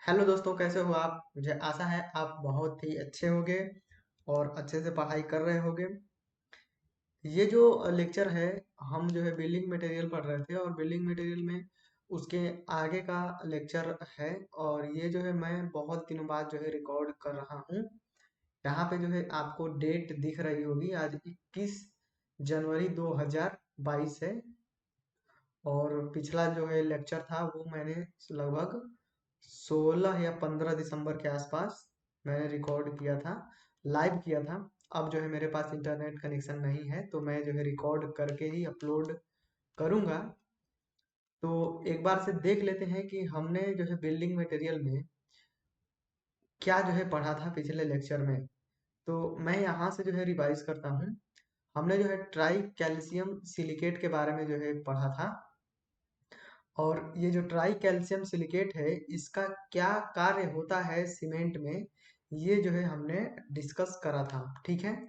Hello दोस्तों, कैसे हो आप? मुझे आशा है आप बहुत ही अच्छे होंगे और अच्छे से पढ़ाई कर रहे होंगे। ये जो लेक्चर है, हम जो है बिल्डिंग मटेरियल पढ़ रहे थे और बिल्डिंग मटेरियल में उसके आगे का लेक्चर है। और ये जो है मैं बहुत दिनों बाद जो है रिकॉर्ड कर रहा हूँ। यहाँ पे जो है आपको डेट दिख रही होगी, आज 21 जनवरी 2022 है। और पिछला जो है लेक्चर था वो मैंने लगभग 16 या 15 दिसंबर के आसपास मैंने रिकॉर्ड किया था, लाइव किया था। अब जो है मेरे पास इंटरनेट कनेक्शन नहीं है, तो मैं जो है रिकॉर्ड करके ही अपलोड करूँगा। तो एक बार से देख लेते हैं कि हमने जो है बिल्डिंग मटेरियल में क्या जो है पढ़ा था पिछले लेक्चर में। तो मैं यहाँ से जो है रिवाइज करता हूँ। हमने जो है ट्राई कैल्शियम सिलिकेट के बारे में जो है पढ़ा था। और ये जो ट्राई कैल्शियम सिलिकेट है, इसका क्या कार्य होता है सीमेंट में, ये जो है हमने डिस्कस करा था। ठीक है।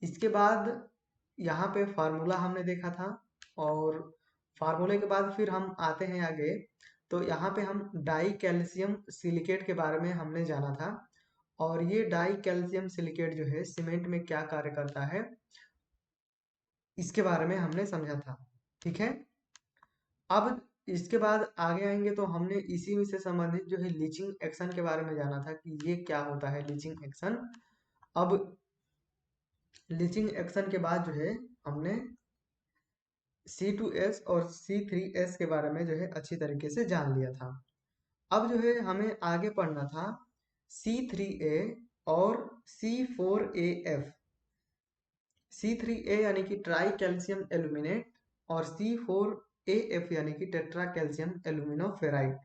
इसके बाद यहाँ पे फार्मूला हमने देखा था। और फार्मूले के बाद फिर हम आते हैं आगे। तो यहाँ पे हम डाई कैल्शियम सिलिकेट के बारे में हमने जाना था। और ये डाई कैल्शियम सिलिकेट जो है सीमेंट में क्या कार्य करता है, इसके बारे में हमने समझा था। ठीक है। अब इसके बाद आगे आएंगे तो हमने इसी में से संबंधित जो है लीचिंग एक्शन के बारे में जाना था कि ये क्या होता है लीचिंग एक्शन। अब लीचिंग एक्शन के बाद जो है हमने C2S और C3S के बारे में जो है अच्छी तरीके से जान लिया था। अब जो है हमें आगे पढ़ना था C3A और C4AF। C3A यानी कि ट्राई कैल्शियम एल्यूमिनेट और C4AF यानी कि टेट्रा कैल्शियम एल्यूमिनोफेराइड।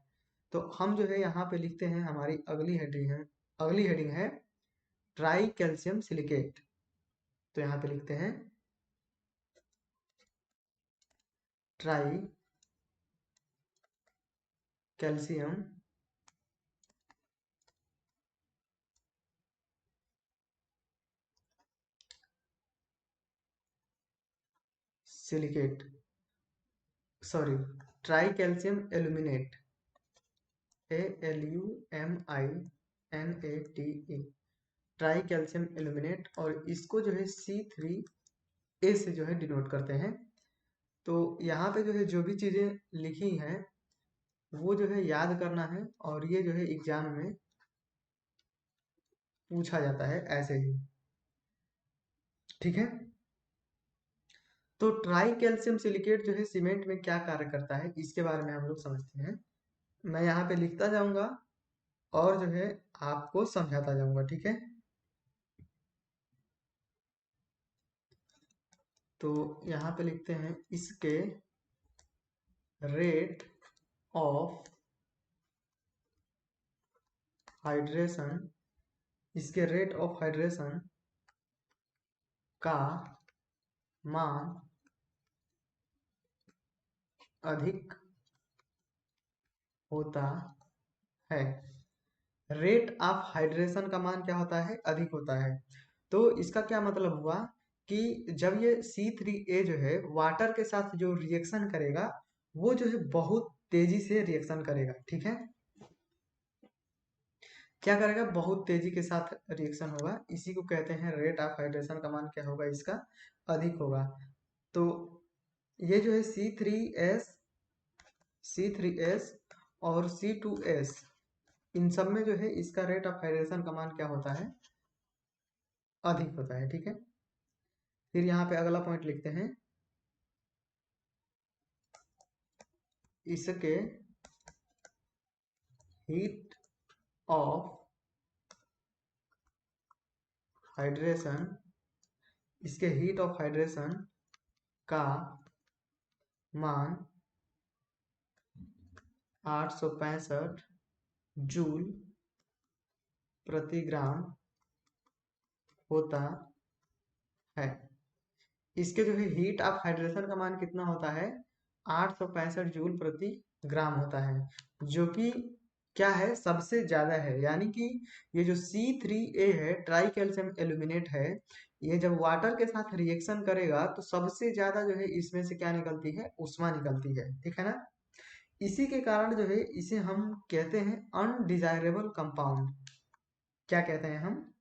तो हम जो है यहाँ पे लिखते हैं, हमारी अगली हेडिंग है ट्राई कैल्शियम सिलिकेट। तो यहाँ पे लिखते हैं try calcium silicate, sorry, try calcium aluminate, ALUMINATE, try calcium aluminate. और इसको जो है C3A से जो है डिनोट करते हैं। तो यहाँ पे जो है जो भी चीज़ें लिखी हैं वो जो है याद करना है, और ये जो है एग्जाम में पूछा जाता है ऐसे ही। ठीक है। तो ट्राई कैल्शियम सिलिकेट जो है सीमेंट में क्या कार्य करता है, इसके बारे में हम लोग समझते हैं। मैं यहाँ पे लिखता जाऊंगा और जो है आपको समझाता जाऊंगा। ठीक है। तो यहाँ पे लिखते हैं इसके रेट ऑफ हाइड्रेशन, इसके रेट ऑफ हाइड्रेशन का मान अधिक होता है। रेट ऑफ हाइड्रेशन का मान क्या होता है? अधिक होता है। तो इसका क्या मतलब हुआ कि जब ये C3A जो है वाटर के साथ जो रिएक्शन करेगा, वो जो है बहुत तेजी से रिएक्शन करेगा। ठीक है। क्या करेगा? बहुत तेजी के साथ रिएक्शन होगा। इसी को कहते हैं रेट ऑफ हाइड्रेशन का मान क्या होगा इसका? अधिक होगा। तो ये जो है C3S और C2S, इन सब में जो है इसका रेट ऑफ हाइड्रेशन का मान क्या होता है? अधिक होता है। ठीक है। फिर यहाँ पे अगला पॉइंट लिखते हैं इसके हीट ऑफ हाइड्रेशन, इसके हीट ऑफ हाइड्रेशन का मान 865 जूल प्रति ग्राम होता है। इसके जो है हीट ऑफ हाइड्रेशन का मान कितना होता है? 865 जूल प्रति ग्राम होता है, जो कि क्या है? सबसे ज्यादा है। यानी कि ये जो C3A है, ट्राई कैल्शियम एल्यूमिनेट है, ये जब वाटर के साथ रिएक्शन करेगा तो सबसे ज्यादा जो है इसमें से क्या निकलती है? उष्मा निकलती है। ठीक है ना। इसी के कारण जो है इसे हम कहते हैं अनडिजायरेबल कंपाउंड। क्या कहते हैं हम?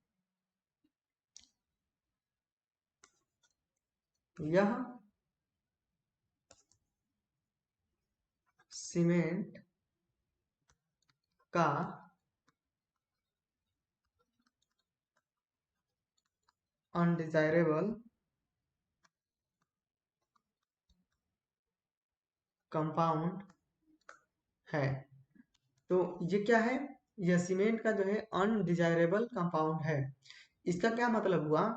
यह सीमेंट का अनडिजायरेबल कंपाउंड है। तो ये क्या है? यह सीमेंट का जो है अनडिजायरेबल कंपाउंड है। इसका क्या मतलब हुआ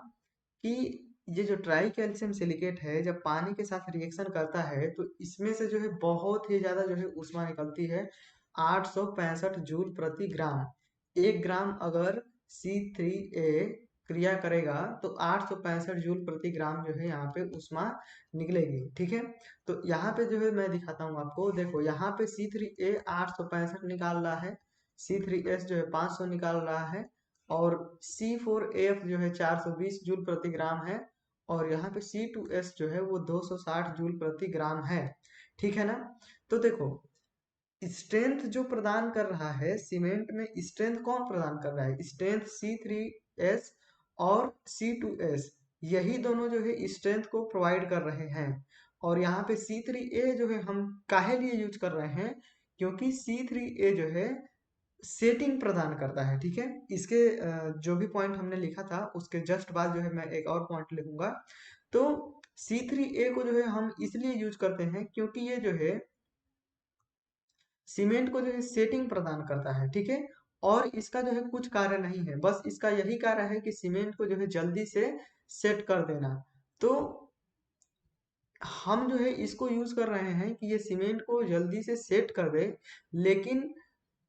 कि ये जो ट्राई कैल्शियम सिलिकेट है जब पानी के साथ रिएक्शन करता है तो इसमें से जो है बहुत ही ज्यादा जो है ऊष्मा निकलती है, 865 जूल प्रति ग्राम। 1 ग्राम अगर C3A क्रिया करेगा तो 865 जूल प्रति ग्राम जो है यहाँ पे ऊष्मा निकलेगी। ठीक है, तो यहाँ पे जो है मैं दिखाता हूँ आपको। देखो यहाँ पे C3A 865 निकाल रहा है, C3S जो है 500 निकाल रहा है, और C4AF जो है 420 जूल प्रति ग्राम है, और यहाँ पे C2S जो है वो 260 जूल प्रति ग्राम है। ठीक है ना? तो देखो स्ट्रेंथ जो प्रदान कर रहा है सीमेंट में, स्ट्रेंथ कौन प्रदान कर रहा है? स्ट्रेंथ C3S और C2S, यही दोनों जो है स्ट्रेंथ को प्रोवाइड कर रहे हैं। और यहाँ पे C3A जो है हम काहे लिए यूज कर रहे हैं? क्योंकि C3A जो है सेटिंग प्रदान करता है। ठीक है, इसके जो भी पॉइंट हमने लिखा था उसके जस्ट बाद जो है मैं एक और पॉइंट लिखूंगा। तो C3A को जो है हम इसलिए यूज करते हैं क्योंकि ये जो है सीमेंट को जो है सेटिंग प्रदान करता है। ठीक है, और इसका जो है कुछ कार्य नहीं है, बस इसका यही कार्य है कि सीमेंट को जो है जल्दी से सेट कर देना। तो हम जो है इसको यूज कर रहे हैं कि ये सीमेंट को जल्दी से सेट कर दे, लेकिन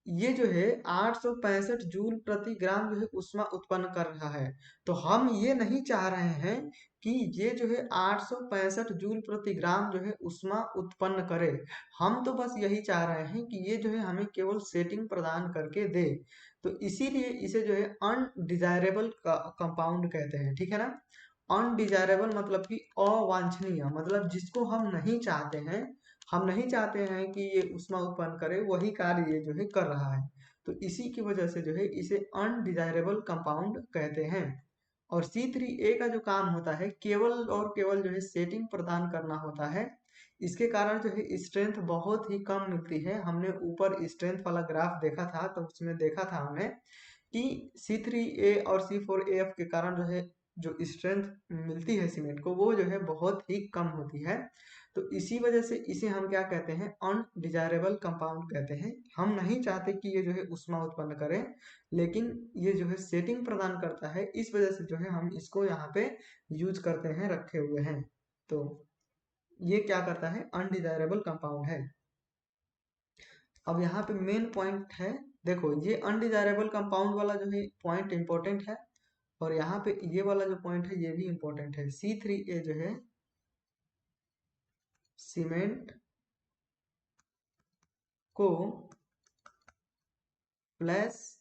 ये जो है 865 जूल प्रति ग्राम जो है ऊष्मा उत्पन्न कर रहा है। तो हम ये नहीं चाह रहे हैं कि ये जो है 865 जूल प्रति ग्राम जो है ऊष्मा उत्पन्न करे। हम तो बस यही चाह रहे हैं कि ये जो है हमें केवल सेटिंग प्रदान करके दे। तो इसीलिए इसे जो है अनडिजायरेबल कंपाउंड कहते हैं। ठीक है ना? अनडिजायरेबल मतलब कि अवांछनीय, मतलब जिसको हम नहीं चाहते हैं, हम नहीं चाहते हैं कि ये ऊष्मा उत्पन्न करे, वही कार्य ये जो है कर रहा है। तो इसी की वजह से जो है इसे अनडिजायरेबल कंपाउंड कहते हैं। और C3A का जो काम होता है केवल और केवल जो है सेटिंग प्रदान करना होता है। इसके कारण जो है स्ट्रेंथ बहुत ही कम मिलती है। हमने ऊपर स्ट्रेंथ वाला ग्राफ देखा था तो उसमें देखा था हमने कि C3A और C4AF के कारण जो है जो स्ट्रेंथ मिलती है सीमेंट को वो जो है बहुत ही कम होती है। तो इसी वजह से इसे हम क्या कहते हैं? अनडिजायरेबल कंपाउंड कहते हैं। हम नहीं चाहते कि ये जो है ऊष्मा उत्पन्न करे, लेकिन ये जो है सेटिंग प्रदान करता है, इस वजह से जो है हम इसको यहाँ पे यूज करते हैं, रखे हुए हैं। तो ये क्या करता है? अनडिजायरेबल कंपाउंड है। अब यहाँ पे मेन पॉइंट है, देखो ये अनडिजायरेबल कंपाउंड वाला जो है पॉइंट इंपॉर्टेंट है, और यहाँ पे ये वाला जो पॉइंट है ये भी इंपॉर्टेंट है। C3A जो है सीमेंट को प्लस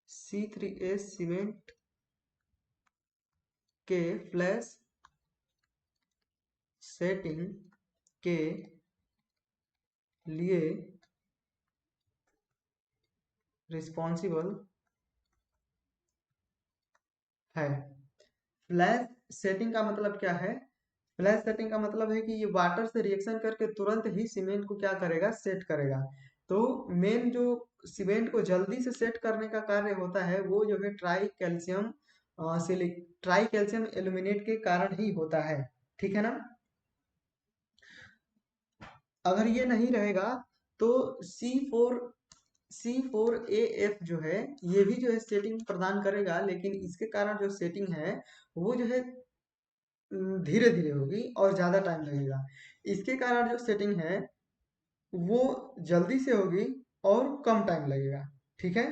C3A सीमेंट के फ्लैश सेटिंग के लिए रिस्पॉन्सिबल है। फ्लैश सेटिंग का मतलब क्या है? फ्लैश सेटिंग का मतलब है कि ये वाटर से रिएक्शन करके तुरंत ही सीमेंट को क्या करेगा? सेट करेगा। तो मेन जो सीमेंट को जल्दी से सेट करने का कार्य होता है वो जो है ट्राई कैल्शियम एल्यूमिनेट के कारण ही होता है। ठीक है ना? अगर ये नहीं रहेगा तो C4AF जो है ये भी जो है सेटिंग प्रदान करेगा, लेकिन इसके कारण जो सेटिंग है वो जो है धीरे धीरे होगी और ज्यादा टाइम लगेगा। इसके कारण जो सेटिंग है वो जल्दी से होगी और कम टाइम लगेगा। ठीक है,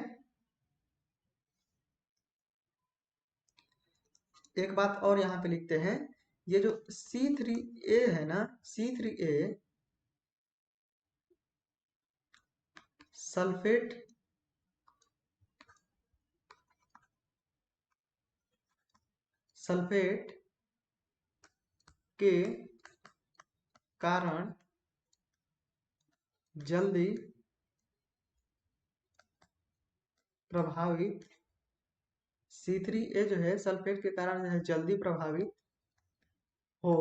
एक बात और यहाँ पे लिखते हैं, ये जो C3A है ना, C3A सल्फेट सल्फेट के कारण जल्दी प्रभावित C3A जो है सल्फेट के कारण जो है जल्दी प्रभावित हो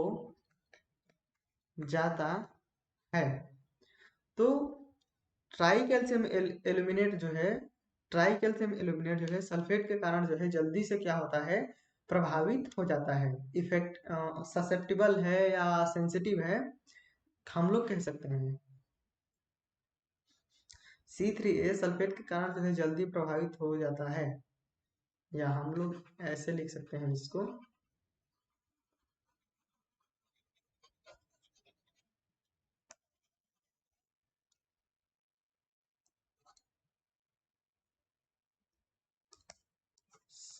जाता है। तो ट्राई कैल्शियम एल्यूमिनेट जो है ट्राई कैल्शियम एल्यूमिनेट जो है सल्फेट के कारण जो है जल्दी से क्या होता है, प्रभावित हो जाता है। इफेक्ट ससेप्टिबल है या सेंसिटिव है, हम लोग कह सकते हैं। C3A सल्फेट के कारण जो है जल्दी प्रभावित हो जाता है, या हम लोग ऐसे लिख सकते हैं इसको,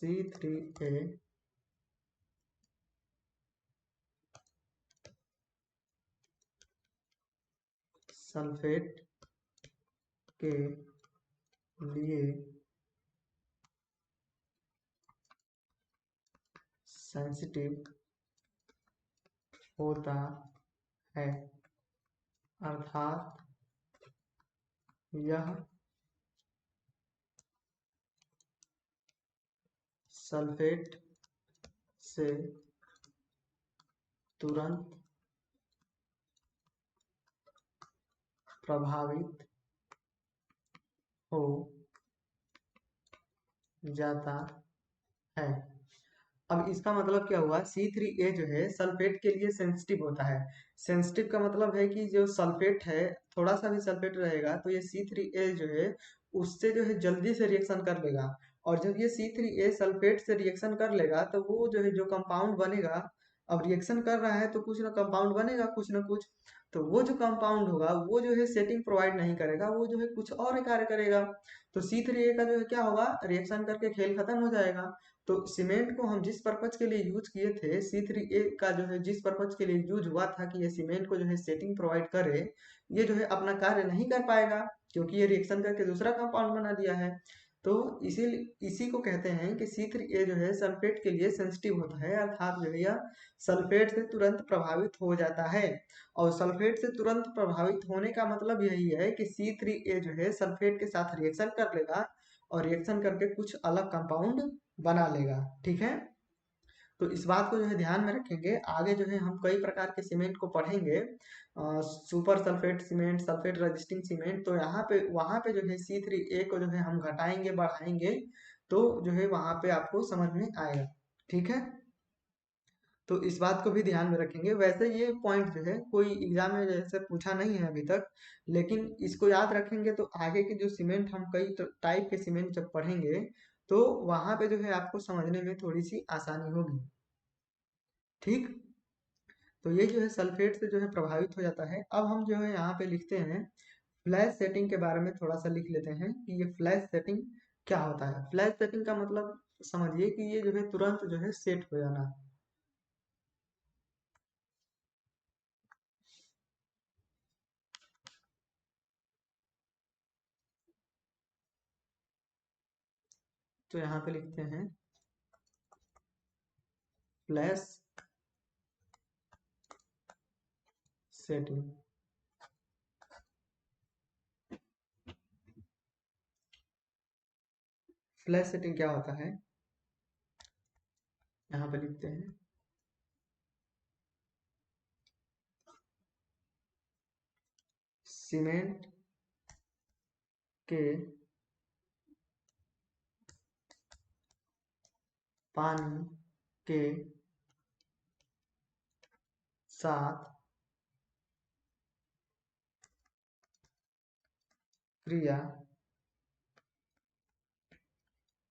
C3A सल्फेट के लिए सेंसिटिव होता है, अर्थात यह सल्फेट से तुरंत प्रभावित हो जाता है। अब इसका मतलब क्या हुआ, C3A जो है सल्फेट के लिए सेंसिटिव होता है। सेंसिटिव का मतलब है कि जो सल्फेट है, थोड़ा सा भी सल्फेट रहेगा तो ये C3A जो है उससे जो है जल्दी से रिएक्शन कर लेगा। और जब ये C3A सल्फेट से रिएक्शन कर लेगा तो वो जो है जो कंपाउंड बनेगा, अब रिएक्शन कर रहा है तो कुछ ना कंपाउंड बनेगा कुछ ना कुछ, तो वो जो कंपाउंड होगा वो जो है सेटिंग प्रोवाइड नहीं करेगा, वो जो है कुछ और कार्य करेगा। तो C3A का जो है क्या होगा, रिएक्शन करके खेल खत्म हो जाएगा। तो सीमेंट को हम जिस पर्पज के लिए यूज किए थे, C3A का जो है जिस पर्पज के लिए यूज हुआ था कि ये सीमेंट को जो है सेटिंग प्रोवाइड करे, ये जो है अपना कार्य नहीं कर पाएगा क्योंकि ये रिएक्शन करके दूसरा कंपाउंड बना दिया है। तो इसी को कहते हैं कि C3A जो है सल्फेट के लिए सेंसिटिव होता है, अर्थात जो है यह सल्फेट से तुरंत प्रभावित हो जाता है। और सल्फेट से तुरंत प्रभावित होने का मतलब यही है कि C3A जो है सल्फेट के साथ रिएक्शन कर लेगा और रिएक्शन करके कुछ अलग कंपाउंड बना लेगा। ठीक है, तो इस बात को जो है ध्यान में रखेंगे। आगे जो है हम कई प्रकार के सीमेंट को पढ़ेंगे, super sulphate cement, sulphate resisting cement, तो यहाँ पे वहां पे जो है C3A को जो है हम घटाएंगे बढ़ाएंगे, तो जो है वहां पे आपको समझ में आएगा। ठीक है, तो इस बात को भी ध्यान में रखेंगे। वैसे ये पॉइंट जो है कोई एग्जाम में जैसे पूछा नहीं है अभी तक, लेकिन इसको याद रखेंगे तो आगे के जो सीमेंट हम कई टाइप के सीमेंट जब पढ़ेंगे तो वहां पे जो है आपको समझने में थोड़ी सी आसानी होगी। ठीक, तो ये जो है सल्फेट से जो है प्रभावित हो जाता है। अब हम जो है यहाँ पे लिखते हैं फ्लैश सेटिंग के बारे में, थोड़ा सा लिख लेते हैं कि ये फ्लैश सेटिंग क्या होता है। फ्लैश सेटिंग का मतलब समझिए कि ये जो है तुरंत जो है सेट हो जाना। तो यहाँ पे लिखते हैं फ्लैश सेटिंग। फ्लैश सेटिंग क्या होता है, यहाँ पे लिखते हैं सीमेंट के पानी के साथ क्रिया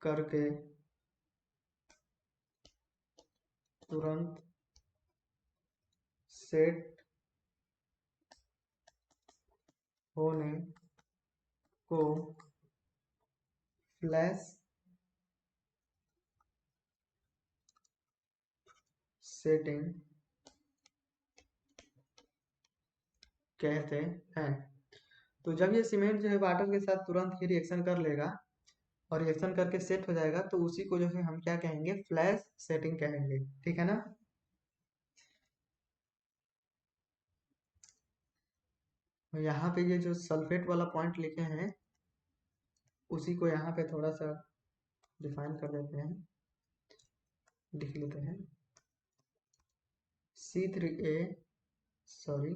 करके तुरंत सेट होने को फ्लैश सेटिंग कहते हैं। तो जब ये सीमेंट जो है वाटर के साथ तुरंत ही रिएक्शन कर लेगा और रिएक्शन करके सेट हो जाएगा तो उसी को जो है हम क्या कहेंगे, फ्लैश सेटिंग कहेंगे। ठीक है ना। यहाँ पे ये जो सल्फेट वाला पॉइंट लिखे हैं उसी को यहाँ पे थोड़ा सा डिफाइन कर देते हैं, लिख लेते हैं। C3A, सॉरी,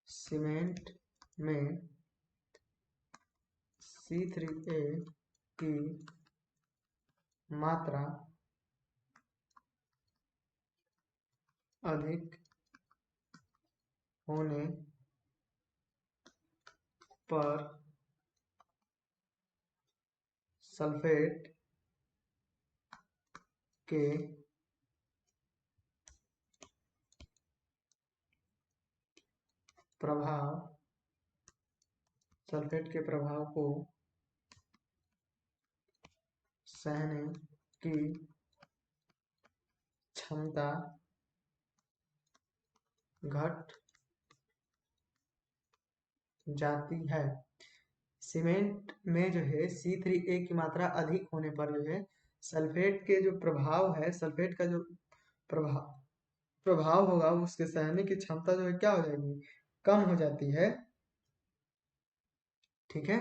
सीमेंट में C3A की मात्रा अधिक होने पर सल्फेट के प्रभाव सल्फेट के प्रभाव को सहने की क्षमता घट जाती है। सीमेंट में जो है C3A की मात्रा अधिक होने पर जो है सल्फेट के जो प्रभाव है, सल्फेट का जो प्रभाव प्रभाव होगा उसके सहने की क्षमता जो है क्या हो जाएगी, कम हो जाती है। ठीक है,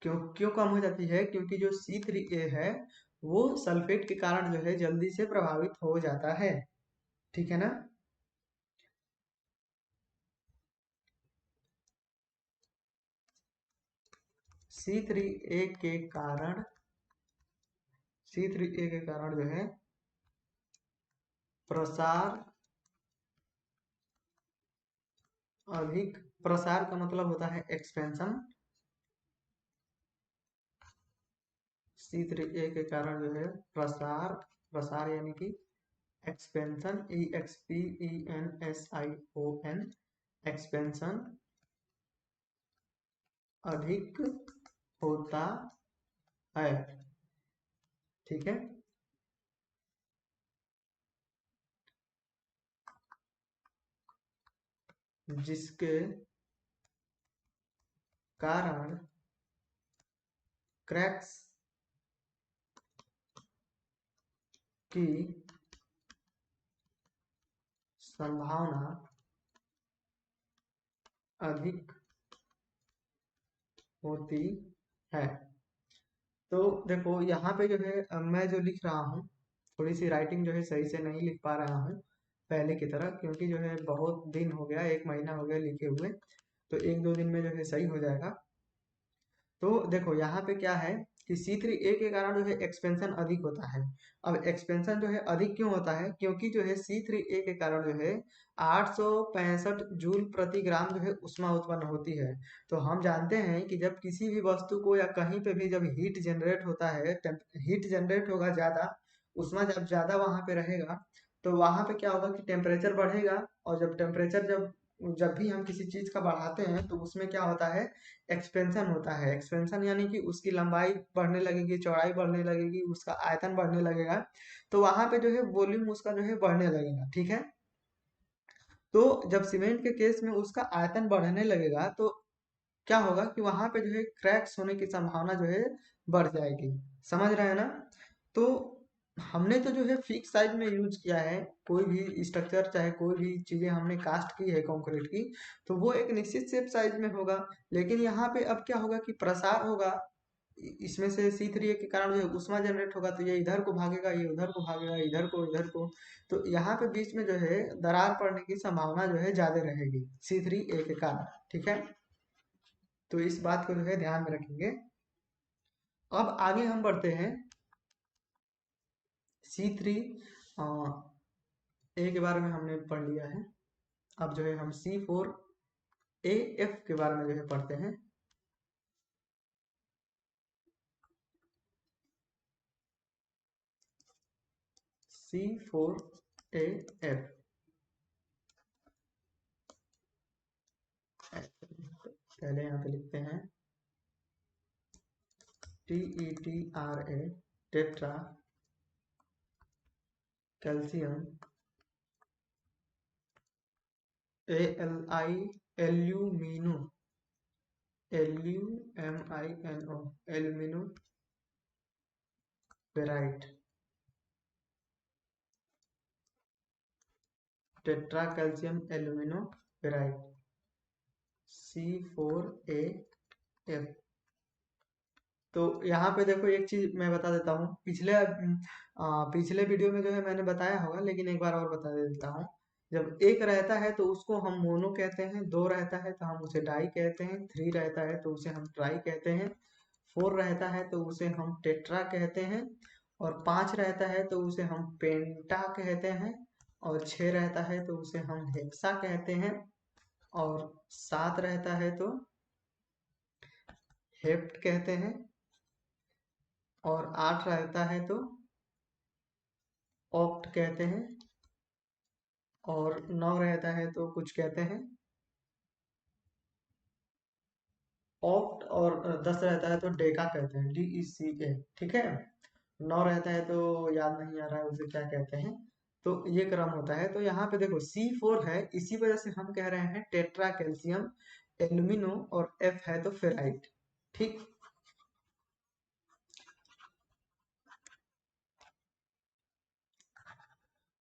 क्यों क्यों कम हो जाती है? क्योंकि जो C3A है वो सल्फेट के कारण जो है जल्दी से प्रभावित हो जाता है। ठीक है ना। C3A के कारण C3A के कारण जो है प्रसार अधिक, प्रसार का मतलब होता है एक्सपेंशन। C3A के कारण जो है प्रसार, प्रसार यानी कि एक्सपेंशन, EXPENSION, एक्सपेंशन अधिक होता है। ठीक है, जिसके कारण क्रैक्स की संभावना अधिक होती है। तो देखो यहाँ पे जो है मैं जो लिख रहा हूँ थोड़ी सी राइटिंग जो है सही से नहीं लिख पा रहा हूँ पहले की तरह, क्योंकि जो है बहुत दिन हो गया, 1 महीना हो गया लिखे हुए, तो 1-2 दिन में जो है सही हो जाएगा। तो देखो यहाँ पे क्या है कि C3A के कारण जो है एक्सपेंशन अधिक होता है। अब एक्सपेंशन जो है अधिक क्यों होता है? क्योंकि जो है C3A के कारण जो है 865 जूल प्रति ग्राम जो है ऊष्मा उत्पन्न होती है। तो हम जानते हैं कि जब किसी भी वस्तु को या कहीं पे भी जब हीट जनरेट होता है, हीट जनरेट होगा ज्यादा, ऊष्मा जब ज्यादा वहां पे रहेगा तो वहां पे क्या होगा कि टेम्परेचर बढ़ेगा। और जब टेम्परेचर जब जब भी हम किसी चीज का बढ़ाते हैं तो उसमें क्या होता है, एक्सपेंशन होता है। एक्सपेंशन यानी कि उसकी लंबाई बढ़ने लगेगी, चौड़ाई बढ़ने लगेगी, उसका आयतन बढ़ने लगेगा, तो वहां पे जो है वॉल्यूम उसका जो है बढ़ने लगेगा। ठीक है, तो जब सीमेंट के केस में उसका आयतन बढ़ने लगेगा तो क्या होगा कि वहां पे जो है क्रैक्स होने की संभावना जो है बढ़ जाएगी। समझ रहे हैं ना। तो हमने तो जो है फिक्स साइज में यूज किया है, कोई भी स्ट्रक्चर चाहे कोई भी चीजें हमने कास्ट की है कंक्रीट की, तो वो एक निश्चित शेप साइज में होगा। लेकिन यहाँ पे अब क्या होगा कि प्रसार होगा, इसमें से C3A के कारण जो है ऊष्मा जनरेट होगा, तो ये इधर को भागेगा, ये उधर को भागेगा, इधर को इधर को, तो यहाँ पे बीच में जो है दरार पड़ने की संभावना जो है ज्यादा रहेगी C3A के कारण। ठीक है, तो इस बात को जो है ध्यान में रखेंगे। अब आगे हम बढ़ते हैं। C3A के बारे में हमने पढ़ लिया है। अब जो है हम C4AF के बारे में जो है पढ़ते हैं। C4AF, पहले यहाँ पे लिखते हैं TETRA, tetra calcium, ALI alumino, LUMINO alumino ferrite. Tetra calcium alumino ferrite C4AF। तो यहाँ पे देखो एक चीज मैं बता देता हूँ, पिछले वीडियो में जो है मैंने बताया होगा, लेकिन एक बार और बता देता हूँ। जब एक रहता है तो उसको हम मोनो कहते हैं, दो रहता है तो हम उसे डाई कहते हैं, थ्री रहता है तो उसे हम ट्राई कहते हैं, फोर रहता है तो उसे हम टेट्रा कहते हैं, और पांच रहता है तो उसे हम पेंटा कहते हैं, और छह रहता है तो उसे हम हेक्सा कहते हैं, और सात रहता है तो हेप्ट कहते हैं, और आठ रहता है तो ऑक्ट कहते हैं, और नौ रहता है तो कुछ कहते हैं ऑक्ट, और 10 रहता है तो डेका कहते हैं, DECA। ठीक है, नौ रहता है तो याद नहीं आ रहा है उसे क्या कहते हैं। तो ये क्रम होता है। तो यहाँ पे देखो C4 है, इसी वजह से हम कह रहे हैं टेट्रा कैल्शियम एल्यूमिनो, और F है तो फेराइट। ठीक,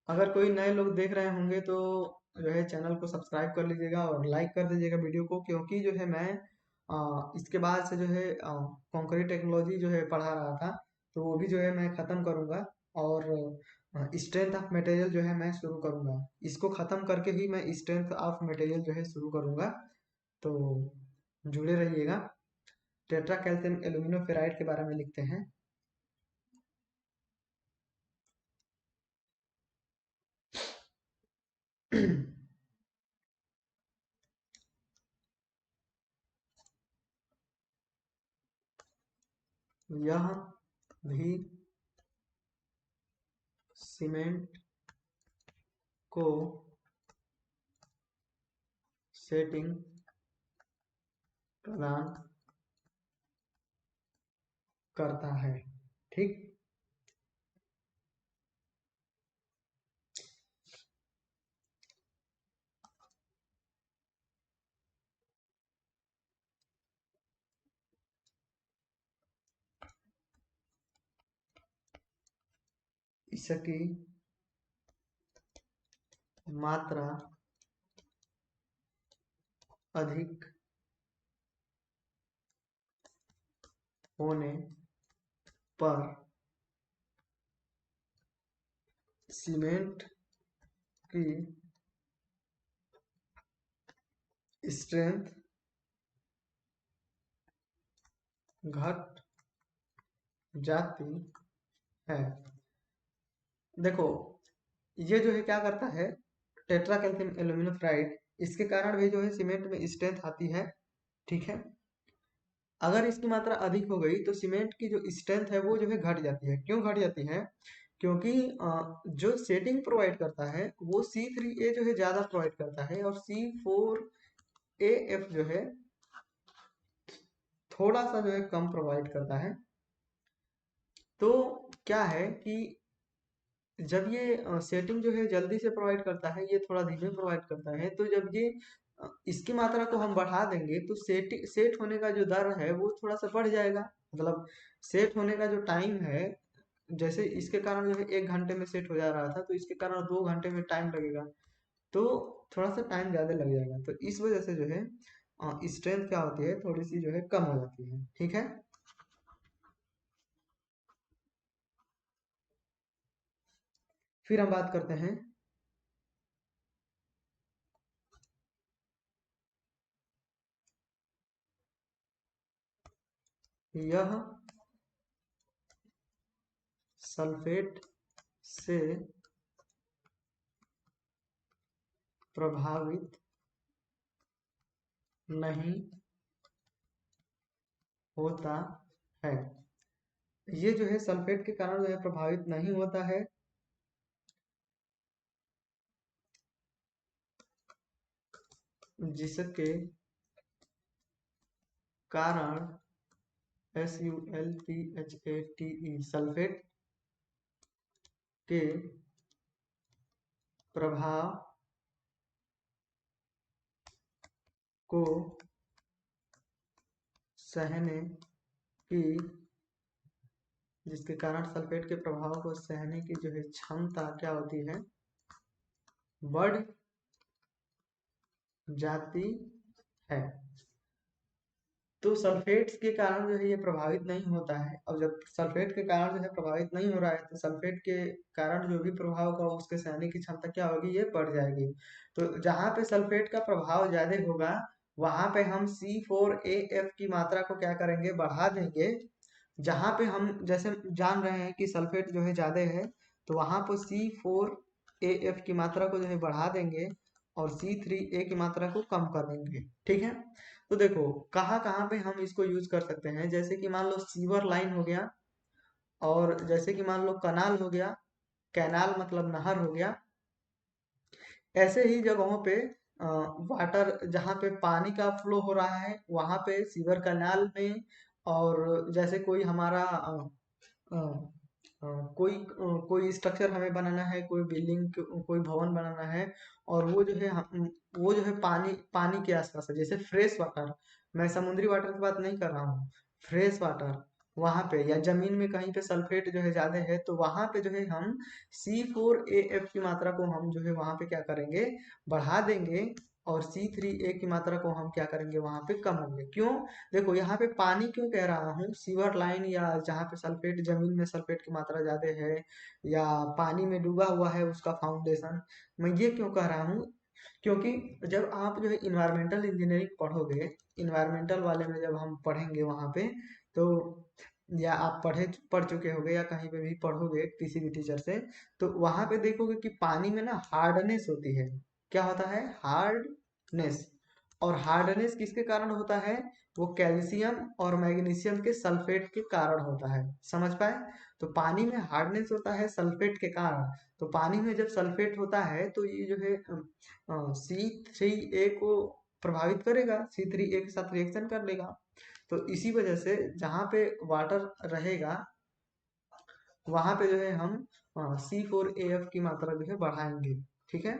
अगर कोई नए लोग देख रहे होंगे तो जो है चैनल को सब्सक्राइब कर लीजिएगा और लाइक कर दीजिएगा वीडियो को, क्योंकि जो है मैं इसके बाद से जो है कंक्रीट टेक्नोलॉजी जो है पढ़ा रहा था, तो वो भी जो है मैं ख़त्म करूँगा, और स्ट्रेंथ ऑफ मटेरियल जो है मैं शुरू करूँगा। इसको ख़त्म करके ही मैं स्ट्रेंथ ऑफ मटेरियल जो है शुरू करूँगा। तो जुड़े रहिएगा। टेट्रा कैल्शियम एल्यूमिनो फेराइड के बारे में लिखते हैं। यह भी सीमेंट को सेटिंग प्रदान करता है। ठीक, इसकी मात्रा अधिक होने पर सीमेंट की स्ट्रेंथ घट जाती है। देखो, ये जो है क्या करता है, टेट्रा कैल्शियम एल्यूमिनो फ्राइड, इसके कारण भी जो है सीमेंट में स्ट्रेंथ आती है। ठीक है, अगर इसकी मात्रा अधिक हो गई तो सीमेंट की जो स्ट्रेंथ है वो जो है घट जाती है। क्यों घट जाती है? क्योंकि जो सेटिंग प्रोवाइड करता है वो C3A जो है ज्यादा प्रोवाइड करता है, और C4AF जो है थोड़ा सा जो है कम प्रोवाइड करता है। तो क्या है कि जब ये सेटिंग जो है जल्दी से प्रोवाइड करता है, ये थोड़ा धीमे प्रोवाइड करता है, तो जब ये इसकी मात्रा को हम बढ़ा देंगे तो सेट होने का जो दर है वो थोड़ा सा बढ़ जाएगा। मतलब सेट होने का जो टाइम है, जैसे इसके कारण जो है 1 घंटे में सेट हो जा रहा था, तो इसके कारण 2 घंटे में टाइम लगेगा, तो थोड़ा सा टाइम ज़्यादा लग जाएगा। तो इस वजह से जो है स्ट्रेंथ क्या होती है, थोड़ी सी जो है कम हो जाती है। ठीक है, फिर हम बात करते हैं यह सल्फेट से प्रभावित नहीं होता है। ये जो है सल्फेट के कारण जो है प्रभावित नहीं होता है, जिसके कारण SULPHATE सल्फेट के प्रभाव को सहने की जिसके कारण सल्फेट के प्रभाव को सहने की जो है क्षमता क्या होती है, बढ़ जाती है। तो सल्फेट्स के कारण जो है ये प्रभावित नहीं होता है। और जब सल्फेट के कारण जो है प्रभावित नहीं हो रहा है, तो सल्फेट के कारण जो भी प्रभाव होगा उसके सहने की क्षमता क्या होगी, ये बढ़ जाएगी। तो जहाँ पे सल्फेट का प्रभाव ज्यादा होगा, वहां पे हम C4AF की मात्रा को क्या करेंगे, बढ़ा देंगे। जहाँ पे हम जैसे जान रहे हैं कि सल्फेट जो है ज्यादा है, तो वहां पर C4AF की मात्रा को जो है बढ़ा देंगे और C3A की मात्रा को कम कर देंगे। ठीक है। तो देखो कहाँ कहाँ पे हम इसको यूज कर सकते हैं, जैसे कि मान लो सीवर लाइन हो गया, और जैसे कि मान लो कनाल हो गया, कैनाल मतलब नहर हो गया। ऐसे ही जगहों पे वाटर जहाँ पे पानी का फ्लो हो रहा है, वहां पे सीवर कैनाल में, और जैसे कोई हमारा अ, कोई स्ट्रक्चर हमें बनाना है, कोई बिल्डिंग कोई भवन बनाना है, और वो जो है वो जो है पानी पानी के आसपास है, जैसे फ्रेश वाटर। मैं समुद्री वाटर की बात नहीं कर रहा हूँ, फ्रेश वाटर। वहां पे या जमीन में कहीं पे सल्फेट जो है ज्यादा है, तो वहां पे जो है हम C4AF की मात्रा को हम जो है वहां पे क्या करेंगे, बढ़ा देंगे। और C3A की मात्रा को हम क्या करेंगे, वहां पे कम होंगे। क्यों? देखो यहाँ पे पानी क्यों कह रहा हूँ, सीवर लाइन या जहाँ पे सल्फेट, जमीन में सल्फेट की मात्रा ज्यादा है, या पानी में डूबा हुआ है उसका फाउंडेशन, मैं ये क्यों कह रहा हूँ, क्योंकि जब आप जो है इन्वायरमेंटल इंजीनियरिंग पढ़ोगे, इन्वायरमेंटल वाले में जब हम पढ़ेंगे वहाँ पे, तो या आप पढ़ चुके होगे या कहीं पे भी पढ़ोगे किसी भी टीचर से, तो वहां पे देखोगे कि पानी में ना हार्डनेस होती है। क्या होता है, हार्डनेस। और हार्डनेस किसके कारण होता है, वो कैल्शियम और मैग्नीशियम के सल्फेट के कारण होता है। समझ पाए? तो पानी में हार्डनेस होता है सल्फेट के कारण। तो पानी में जब सल्फेट होता है तो ये जो है C3A को प्रभावित करेगा, C3A के साथ रिएक्शन कर लेगा। तो इसी वजह से जहाँ पे वाटर रहेगा, वहां पे जो है हम C4AF की मात्रा जो है बढ़ाएंगे। ठीक है।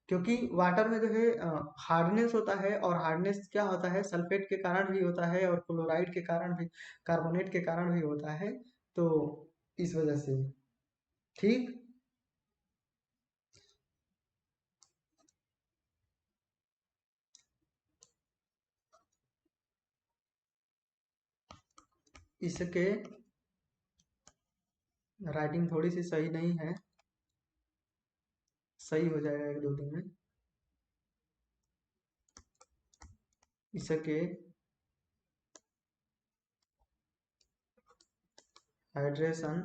क्योंकि वाटर में जो है हार्डनेस होता है, और हार्डनेस क्या होता है, सल्फेट के कारण भी होता है, और क्लोराइड के कारण भी, कार्बोनेट के कारण भी होता है। तो इस वजह से। ठीक। इसके राइटिंग थोड़ी सी सही नहीं है, सही हो जाएगा एक दो दिन में। इसके हाइड्रेशन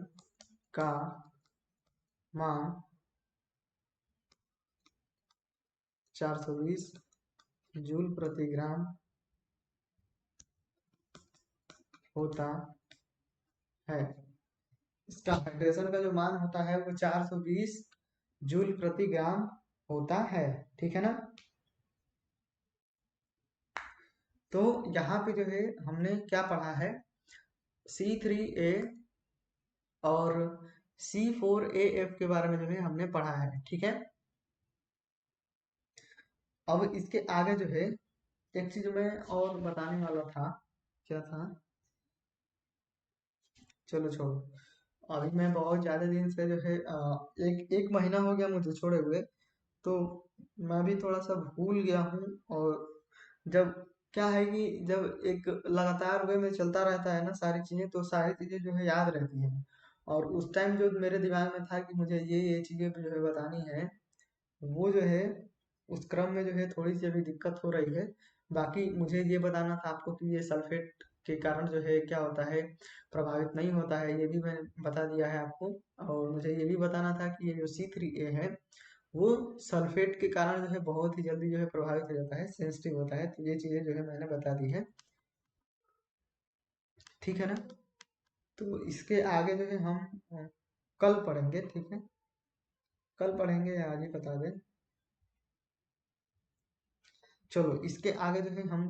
का मान 420 जूल प्रति ग्राम होता है। इसका हाइड्रेशन का जो मान होता है वो 420 जूल प्रति ग्राम होता है। ठीक है ना। तो यहाँ पे जो है हमने क्या पढ़ा है, C3A और C4AF के बारे में जो है हमने पढ़ा है। ठीक है। अब इसके आगे जो है एक चीज मैं और बताने वाला था। क्या था, चलो छोड़ो। अभी मैं बहुत ज्यादा दिन से जो है एक एक महीना हो गया मुझे छोड़े हुए, तो मैं भी थोड़ा सा भूल गया हूँ। और जब क्या है कि जब एक लगातार वे में चलता रहता है ना सारी चीजें, तो सारी चीजें जो है याद रहती हैं। और उस टाइम जो मेरे दिमाग में था कि मुझे ये चीजें जो है बतानी है, वो जो है उस क्रम में जो है थोड़ी सी अभी दिक्कत हो रही है। बाकी मुझे ये बताना था आपको कि ये सल्फेट के कारण जो है क्या होता है, प्रभावित नहीं होता है, ये भी मैंने बता दिया है आपको। और मुझे ये भी बताना था कि ये जो C3A है, वो सल्फेट के कारण जो है बहुत ही जल्दी जो है प्रभावित हो जाता है, सेंसिटिव होता है। तो ये चीजें जो है मैंने बता दी है। ठीक है ना। तो इसके आगे जो है हम कल पढ़ेंगे। ठीक है। कल पढ़ेंगे या आज ही बता दें। चलो इसके आगे जो है हम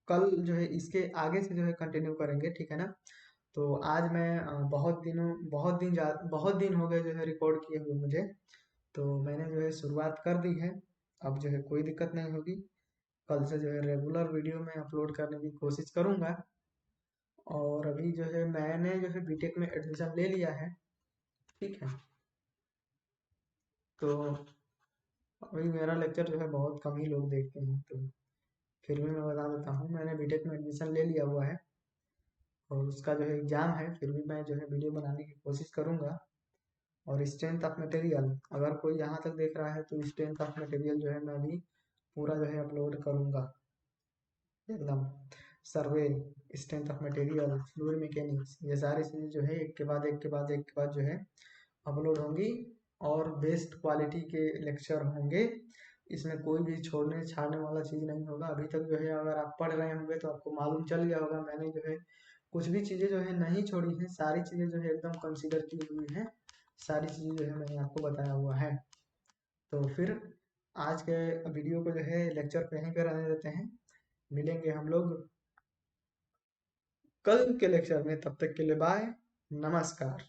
कल जो है इसके आगे से जो है कंटिन्यू करेंगे। ठीक है ना। तो आज मैं बहुत दिन हो गए जो है रिकॉर्ड किए हुए मुझे। तो मैंने जो है शुरुआत कर दी है। अब जो है कोई दिक्कत नहीं होगी। कल से जो है रेगुलर वीडियो में अपलोड करने की कोशिश करूंगा। और अभी जो है मैंने जो है बीटेक में एडमिशन ले लिया है। ठीक है। तो अभी मेरा लेक्चर जो है बहुत कम ही लोग देखते हैं, तो फिर भी मैं बता देता हूँ, मैंने बीटेक में एडमिशन ले लिया हुआ है और उसका जो है एग्ज़ाम है, फिर भी मैं जो है वीडियो बनाने की कोशिश करूँगा। और स्ट्रेंथ ऑफ मटेरियल, अगर कोई यहाँ तक देख रहा है तो स्ट्रेंथ ऑफ मटेरियल जो है मैं भी पूरा जो है अपलोड करूँगा एकदम। Survey, strength of material, fluid mechanics, ये सारी चीज़ें जो है एक के बाद एक के बाद एक के बाद जो है अपलोड होंगी और बेस्ट क्वालिटी के लेक्चर होंगे। इसमें कोई भी छोड़ने छाड़ने वाला चीज़ नहीं होगा। अभी तक जो है अगर आप पढ़ रहे होंगे तो आपको मालूम चल गया होगा, मैंने जो है कुछ भी चीज़ें जो है नहीं छोड़ी हैं, सारी चीज़ें जो है एकदम कंसीडर की हुई हैं, सारी चीज़ें जो है मैंने आपको बताया हुआ है। तो फिर आज के वीडियो को जो है लेक्चर पे यहीं पर रहने देते हैं, मिलेंगे हम लोग कल के लेक्चर में, तब तक के लिए बाय, नमस्कार।